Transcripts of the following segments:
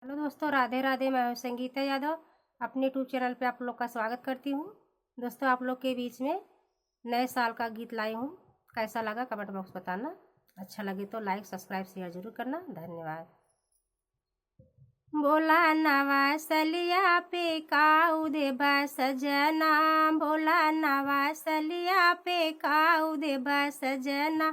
Hello दोस्तों, राधे राधे। मैं हूं संगीता यादव। अपने यूट्यूब चैनल पे आप लोग का स्वागत करती हूं। दोस्तों, आप लोग के बीच में नए साल का गीत लाई हूं। कैसा लगा कमेंट बॉक्स बताना। अच्छा लगे तो लाइक सब्सक्राइब शेयर जरूर करना। धन्यवाद। बोला नवा सलिया पे काऊ दे सजना, बोला नवा सलिया पे काऊ दे सजना,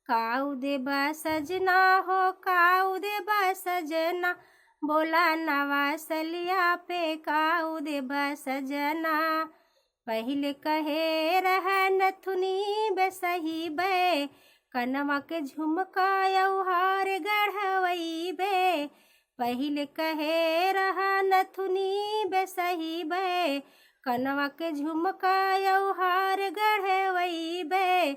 काऊ दे सजना हो काऊ दे सजना, बोला नवा सलिया पे काऊ दे सजना। पहले कहे रह नथुनी बेसही बे, कनवा के झुमका यौहार गढ़वई बे। पहले कहे रहा नथुनी बेसही बे, कनवा के झुमका यौहार गढ़वई बे।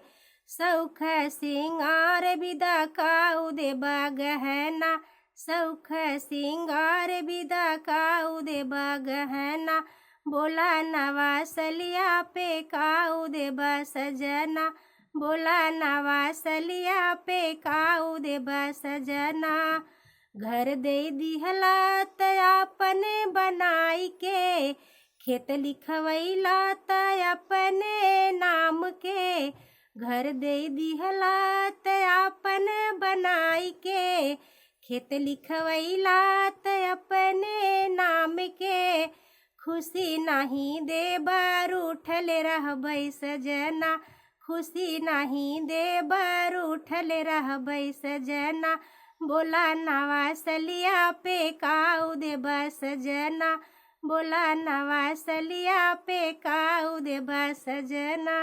सौख सिंगार विदा काऊ दे गहना, सौख सिंगार विदा काऊ दे गहना, बोला नवा सलिया पे काऊ दे सजना, बोला नवा सलिया पे काऊ दे सजना। घर दे दिहला अपने बनाई के, खेत लिखवैला अपने नाम के। घर दे दिहला अपने बनाई के, खेत लिखवैला अपने नाम के। खुशी नहीं दे रूठल रहबै सजना, खुशी नहीं दे रूठल रहबै सजना, बोला नवा सलिया पे काऊ दे सजना, बोला नवा सलिया पे काऊ दे सजना।